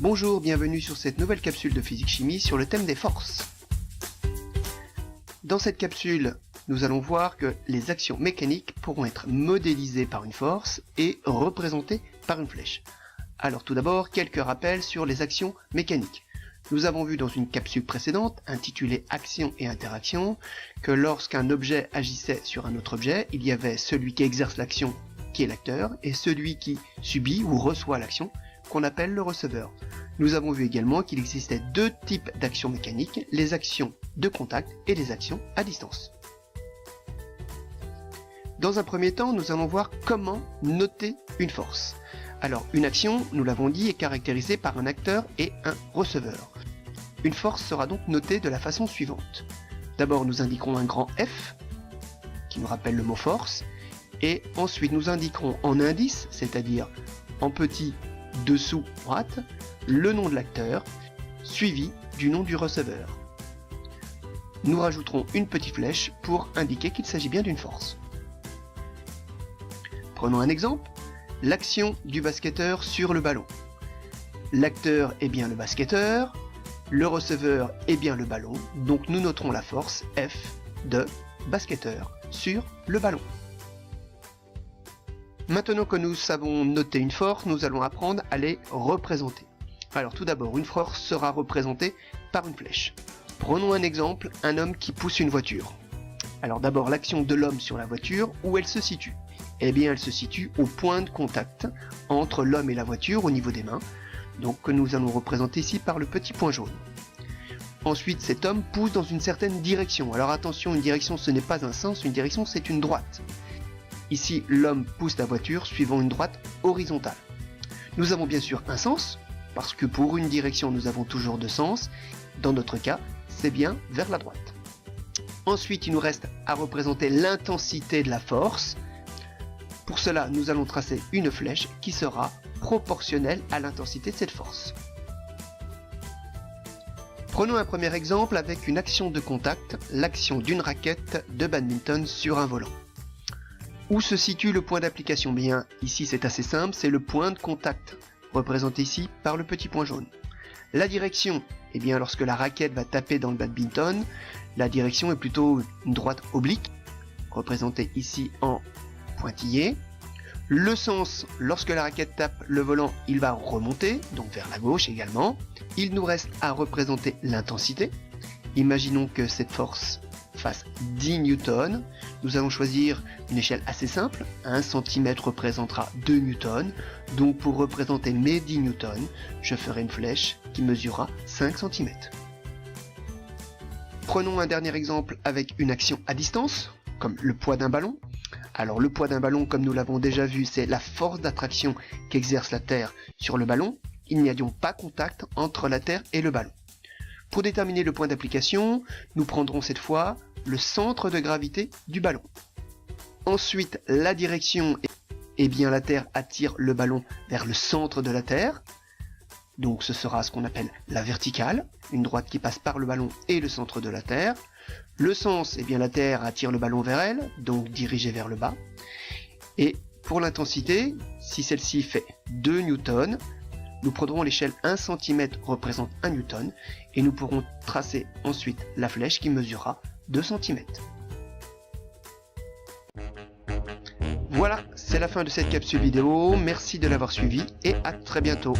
Bonjour, bienvenue sur cette nouvelle capsule de physique-chimie sur le thème des forces. Dans cette capsule, nous allons voir que les actions mécaniques pourront être modélisées par une force et représentées par une flèche. Alors tout d'abord, quelques rappels sur les actions mécaniques. Nous avons vu dans une capsule précédente, intitulée Action et interaction, que lorsqu'un objet agissait sur un autre objet, il y avait celui qui exerce l'action, qui est l'acteur, et celui qui subit ou reçoit l'action, qu'on appelle le receveur. Nous avons vu également qu'il existait deux types d'actions mécaniques, les actions de contact et les actions à distance. Dans un premier temps, nous allons voir comment noter une force. Alors, une action, nous l'avons dit, est caractérisée par un acteur et un receveur. Une force sera donc notée de la façon suivante. D'abord, nous indiquerons un grand F, qui nous rappelle le mot force, et ensuite nous indiquerons en indice, c'est-à-dire en petit dessous droite, le nom de l'acteur, suivi du nom du receveur. Nous rajouterons une petite flèche pour indiquer qu'il s'agit bien d'une force. Prenons un exemple, l'action du basketteur sur le ballon. L'acteur est bien le basketteur, le receveur est bien le ballon, donc nous noterons la force F de basketteur sur le ballon. Maintenant que nous savons noter une force, nous allons apprendre à les représenter. Alors tout d'abord, une force sera représentée par une flèche. Prenons un exemple, un homme qui pousse une voiture. Alors d'abord, l'action de l'homme sur la voiture, où elle se situe? Eh bien, elle se situe au point de contact entre l'homme et la voiture au niveau des mains, donc que nous allons représenter ici par le petit point jaune. Ensuite, cet homme pousse dans une certaine direction. Alors attention, une direction ce n'est pas un sens, une direction c'est une droite. Ici, l'homme pousse la voiture suivant une droite horizontale. Nous avons bien sûr un sens, parce que pour une direction nous avons toujours deux sens. Dans notre cas, c'est bien vers la droite. Ensuite, il nous reste à représenter l'intensité de la force. Pour cela, nous allons tracer une flèche qui sera proportionnelle à l'intensité de cette force. Prenons un premier exemple avec une action de contact, l'action d'une raquette de badminton sur un volant. Où se situe le point d'application? Bien, ici c'est assez simple, c'est le point de contact, représenté ici par le petit point jaune. La direction, eh bien lorsque la raquette va taper dans le badminton, la direction est plutôt une droite oblique, représentée ici en pointillé. Le sens, lorsque la raquette tape le volant, il va remonter, donc vers la gauche également. Il nous reste à représenter l'intensité. Imaginons que cette force fasse 10 newtons. Nous allons choisir une échelle assez simple. 1 cm représentera 2 newtons. Donc pour représenter mes 10 newtons, je ferai une flèche qui mesurera 5 cm. Prenons un dernier exemple avec une action à distance, comme le poids d'un ballon. Alors le poids d'un ballon, comme nous l'avons déjà vu, c'est la force d'attraction qu'exerce la Terre sur le ballon. Il n'y a donc pas contact entre la Terre et le ballon. Pour déterminer le point d'application, nous prendrons cette fois le centre de gravité du ballon. Ensuite, la direction, eh bien la Terre attire le ballon vers le centre de la Terre. Donc ce sera ce qu'on appelle la verticale, une droite qui passe par le ballon et le centre de la Terre. Le sens, eh bien la Terre attire le ballon vers elle, donc dirigé vers le bas. Et pour l'intensité, si celle-ci fait 2 newtons, nous prendrons l'échelle 1 cm représente 1 newton et nous pourrons tracer ensuite la flèche qui mesurera 2 cm. Voilà, c'est la fin de cette capsule vidéo. Merci de l'avoir suivi et à très bientôt.